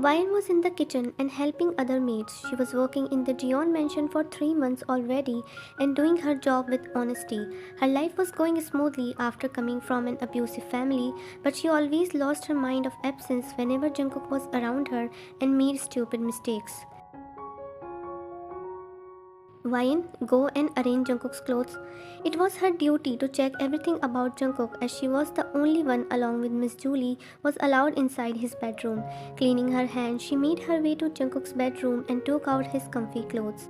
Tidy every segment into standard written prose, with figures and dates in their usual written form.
Vian was in the kitchen and helping other maids. She was working in the Jeon mansion for 3 months already and doing her job with honesty. Her life was going smoothly after coming from an abusive family, but she always lost her mind of absence whenever Jungkook was around her and made stupid mistakes. Vian, go and arrange Jungkook's clothes. It was her duty to check everything about Jungkook as she was the only one along with Miss Julie was allowed inside his bedroom. Cleaning her hands, she made her way to Jungkook's bedroom and took out his comfy clothes.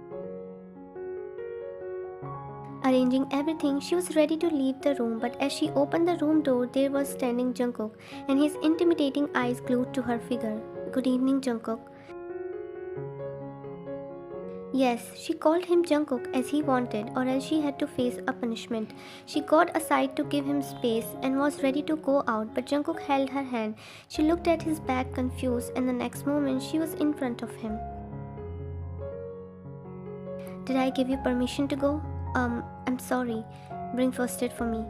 Arranging everything, she was ready to leave the room, but as she opened the room door, there was standing Jungkook and his intimidating eyes glued to her figure. Good evening, Jungkook. Yes, she called him Jungkook as he wanted, or else she had to face a punishment. She got aside to give him space and was ready to go out, but Jungkook held her hand. She looked at his back confused, and the next moment she was in front of him. Did I give you permission to go? I'm sorry. Bring first aid for me.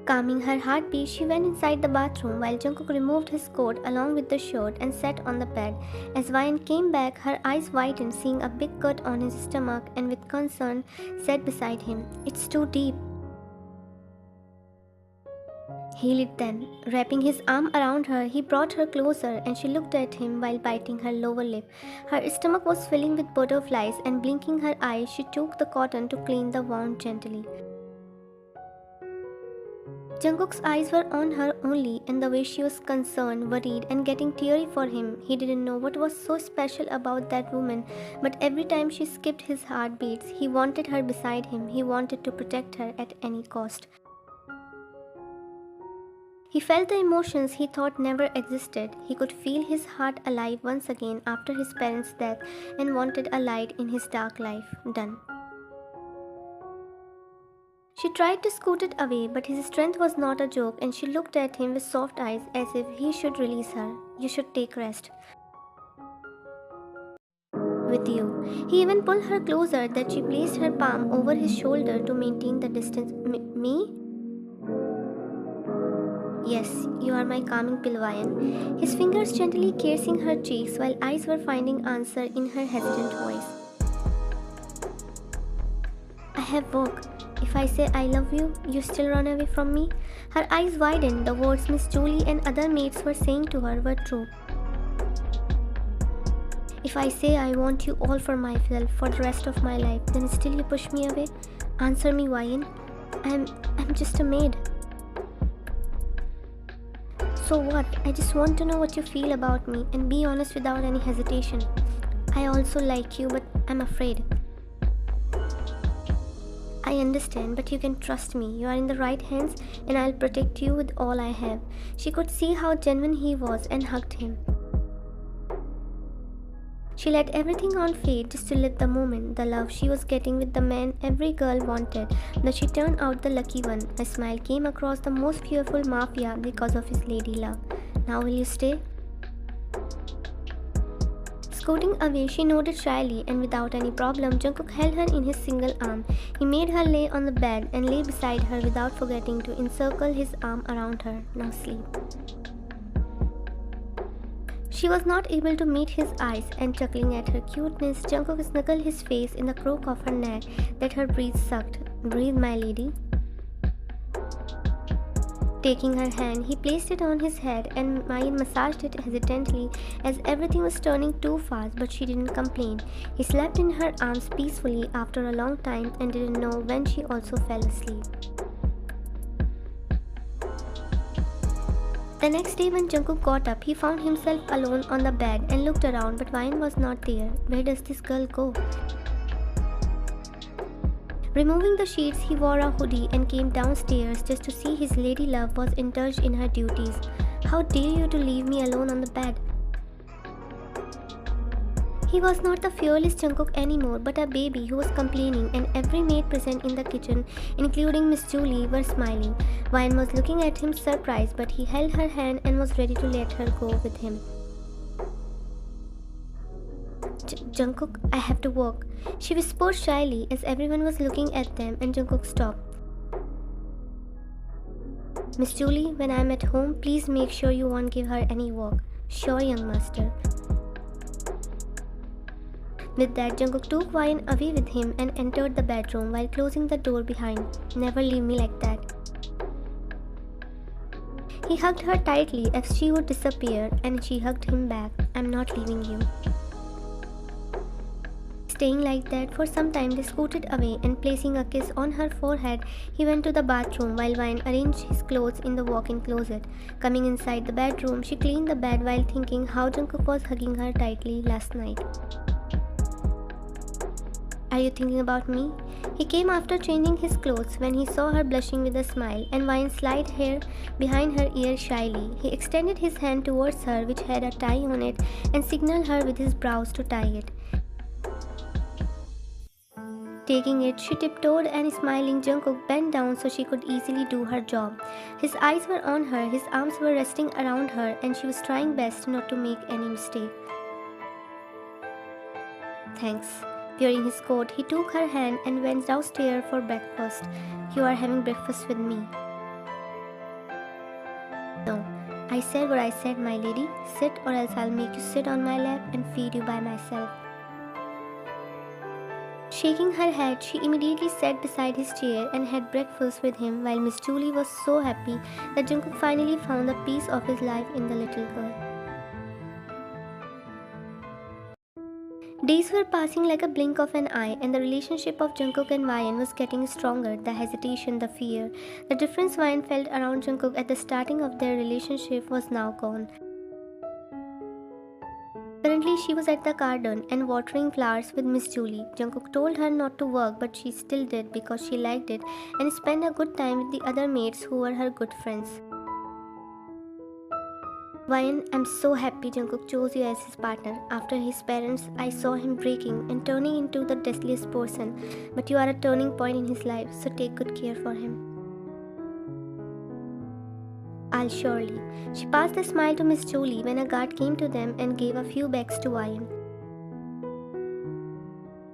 Calming her heartbeat, she went inside the bathroom while Jungkook removed his coat along with the shirt and sat on the bed. As Vian came back, her eyes widened, seeing a big cut on his stomach, and with concern said beside him, "It's too deep." Heal it then. Wrapping his arm around her, he brought her closer and she looked at him while biting her lower lip. Her stomach was filling with butterflies, and blinking her eyes, she took the cotton to clean the wound gently. Jungkook's eyes were on her only, and the way she was concerned, worried, and getting teary for him, he didn't know what was so special about that woman, but every time she skipped his heartbeats, he wanted her beside him. He wanted to protect her at any cost. He felt the emotions he thought never existed. He could feel his heart alive once again after his parents' death and wanted a light in his dark life. Done. She tried to scoot it away, but his strength was not a joke, and she looked at him with soft eyes as if he should release her. You should take rest. With you. He even pulled her closer that she placed her palm over his shoulder to maintain the distance. Me? Yes, you are my calming pill, Vian. His fingers gently caressing her cheeks while eyes were finding answer in her hesitant voice. I have work. If I say I love you, you still run away from me? Her eyes widened. The words Miss Julie and other maids were saying to her were true. If I say I want you all for myself for the rest of my life, then still you push me away? Answer me, Vian. I'm just a maid. So what? I just want to know what you feel about me and be honest without any hesitation. I also like you, but I'm afraid. I understand, but you can trust me. You are in the right hands and I'll protect you with all I have. She could see how genuine he was and hugged him. She let everything on fade just to live the moment, the love she was getting with the man every girl wanted, that she turned out the lucky one. A smile came across the most fearful Mafia because of his lady love. Now will you stay? Scooting away, she nodded shyly, and without any problem, Jungkook held her in his single arm. He made her lay on the bed and lay beside her without forgetting to encircle his arm around her. Now sleep. She was not able to meet his eyes, and chuckling at her cuteness, Jungkook snuggled his face in the crook of her neck that her breath sucked. Breathe, my lady. Taking her hand, he placed it on his head and Maid massaged it hesitantly as everything was turning too fast, but she didn't complain. He slept in her arms peacefully after a long time and didn't know when she also fell asleep. The next day when Jungkook got up, he found himself alone on the bed and looked around, but Vian was not there. Where does this girl go? Removing the sheets, he wore a hoodie and came downstairs just to see his lady love was indulged in her duties. How dare you to leave me alone on the bed? He was not the fearless Jungkook anymore, but a baby who was complaining, and every maid present in the kitchen, including Miss Julie, were smiling. Vian was looking at him surprised, but he held her hand and was ready to let her go with him. Jungkook, I have to work, she whispered shyly as everyone was looking at them, and Jungkook stopped. Miss Julie, when I'm at home, please make sure you won't give her any work. Sure, young master. With that, Jungkook took Hwayeon away with him and entered the bedroom while closing the door behind. Never leave me like that. He hugged her tightly as she would disappear, and she hugged him back. I'm not leaving you. Staying like that for some time, they scooted away, and placing a kiss on her forehead, he went to the bathroom while Hwayeon arranged his clothes in the walk-in closet. Coming inside the bedroom, she cleaned the bed while thinking how Jungkook was hugging her tightly last night. Are you thinking about me? He came after changing his clothes when he saw her blushing with a smile, and Hwayeon slid hair behind her ear shyly. He extended his hand towards her, which had a tie on it, and signaled her with his brows to tie it. Taking it, she tiptoed, and smiling, Jungkook bent down so she could easily do her job. His eyes were on her, his arms were resting around her, and she was trying best not to make any mistake. Thanks. Wearing his coat, he took her hand and went downstairs for breakfast. You are having breakfast with me. No, I said what I said, my lady. Sit, or else I'll make you sit on my lap and feed you by myself. Shaking her head, she immediately sat beside his chair and had breakfast with him, while Miss Julie was so happy that Jungkook finally found the piece of his life in the little girl. Days were passing like a blink of an eye, and the relationship of Jungkook and Hwayeon was getting stronger. The hesitation, the fear, the difference Hwayeon felt around Jungkook at the starting of their relationship was now gone. Currently, she was at the garden and watering flowers with Miss Julie. Jungkook told her not to work, but she still did because she liked it and spent a good time with the other maids who were her good friends. Hwayeon, I'm so happy Jungkook chose you as his partner. After his parents, I saw him breaking and turning into the deadliest person. But you are a turning point in his life, so take good care for him. I'll surely. She passed a smile to Miss Julie when a guard came to them and gave a few bags to Hwayeon.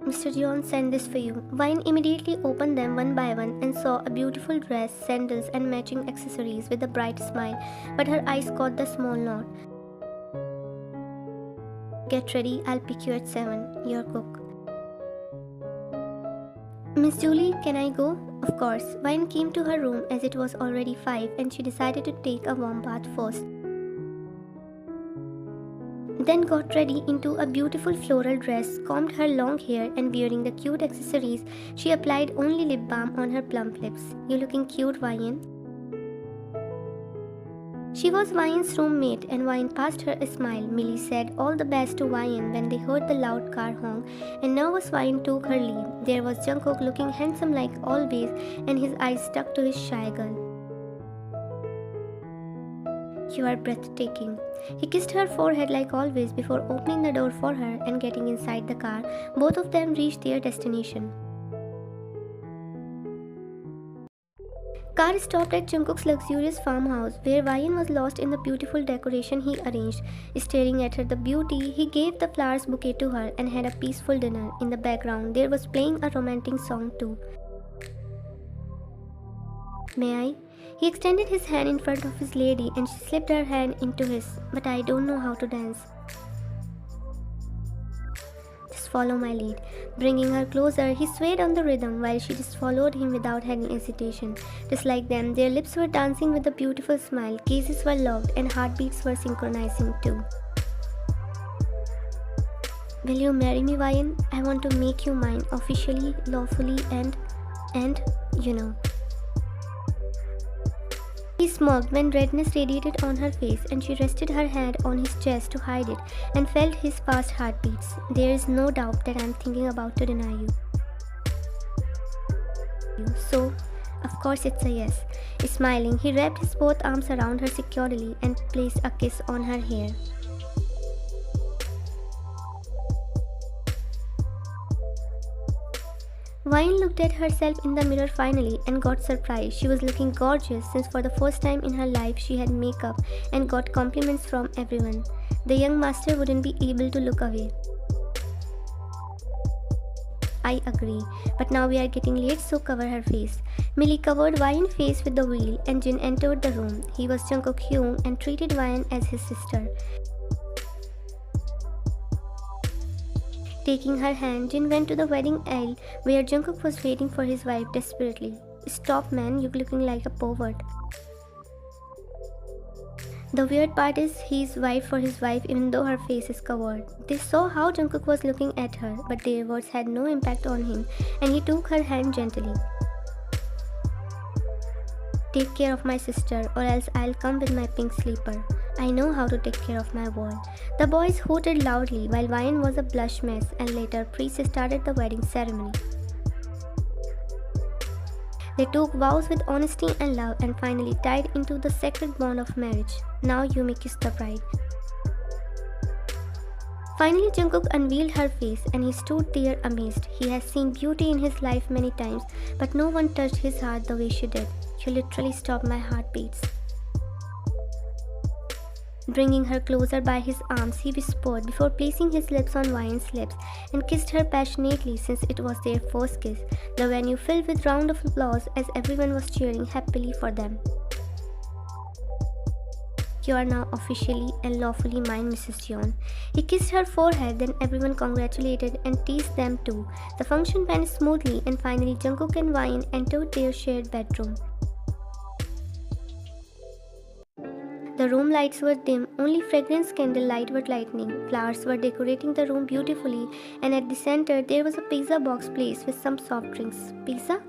Mr. Jeon sent this for you. Hwayeon immediately opened them one by one and saw a beautiful dress, sandals and matching accessories with a bright smile, but her eyes caught the small knot. Get ready, I'll pick you at 7. Your cook. Miss Julie, can I go? Of course. Hwayeon came to her room as it was already 5 and she decided to take a warm bath first. Then got ready into a beautiful floral dress, combed her long hair, and wearing the cute accessories, she applied only lip balm on her plump lips. You looking cute, Hwayeon. She was Hwayeon's roommate, and Hwayeon passed her a smile. Millie said all the best to Hwayeon when they heard the loud car honk, and nervous Hwayeon took her leave. There was Jungkook looking handsome like always, and his eyes stuck to his shy girl. You are breathtaking. He kissed her forehead like always before opening the door for her and getting inside the car. Both of them reached their destination. Car stopped at Jungkook's luxurious farmhouse, where Hwayeon was lost in the beautiful decoration he arranged. Staring at her the beauty, he gave the flowers bouquet to her and had a peaceful dinner. In the background, there was playing a romantic song too. May I? He extended his hand in front of his lady and she slipped her hand into his. But I don't know how to dance. Just follow my lead. Bringing her closer, he swayed on the rhythm while she just followed him without any hesitation. Just like them, their lips were dancing with a beautiful smile, gazes were locked and heartbeats were synchronizing too. Will you marry me, Hwayeon? I want to make you mine, officially, lawfully and you know. He smirked when redness radiated on her face and she rested her hand on his chest to hide it and felt his fast heartbeats. There is no doubt that I am thinking about to deny you. So, of course it's a yes. Smiling, he wrapped his both arms around her securely and placed a kiss on her hair. Hwayeon looked at herself in the mirror finally and got surprised. She was looking gorgeous since for the first time in her life she had makeup and got compliments from everyone. The young master wouldn't be able to look away. I agree, but now we are getting late, so cover her face. Millie covered Hwayeon's face with the veil and Jin entered the room. He was Jungkook Hyung and treated Hwayeon as his sister. Taking her hand, Jin went to the wedding aisle where Jungkook was waiting for his wife desperately. "Stop, man, you're looking like a pervert." The weird part is he's wife for his wife even though her face is covered. They saw how Jungkook was looking at her, but their words had no impact on him and he took her hand gently. "Take care of my sister or else I'll come with my pink sleeper. I know how to take care of my boy." The boys hooted loudly while wine was a blush mess, and later priests started the wedding ceremony. They took vows with honesty and love and finally tied into the sacred bond of marriage. "Now you may kiss the bride." Finally, Jungkook unveiled her face and he stood there amazed. He has seen beauty in his life many times, but no one touched his heart the way she did. "You literally stopped my heartbeats." Bringing her closer by his arms, he whispered before placing his lips on Vian's lips and kissed her passionately since it was their first kiss. The venue filled with round of applause as everyone was cheering happily for them. "You are now officially and lawfully mine, Mrs. Jeon." He kissed her forehead, then everyone congratulated and teased them too. The function went smoothly and finally Jungkook and Vian entered their shared bedroom. The room lights were dim, only fragrance candlelight were lightening. Flowers were decorating the room beautifully, and at the center there was a pizza box placed with some soft drinks. "Pizza?"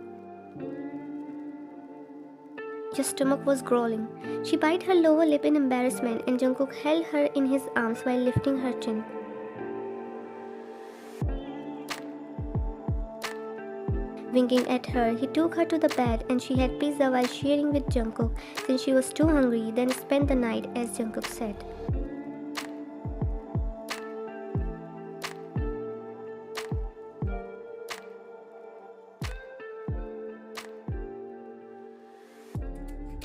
Your stomach was growling. She bit her lower lip in embarrassment, and Jungkook held her in his arms while lifting her chin. Winking at her, he took her to the bed and she had pizza while sharing with Jungkook since she was too hungry, then spent the night as Jungkook said.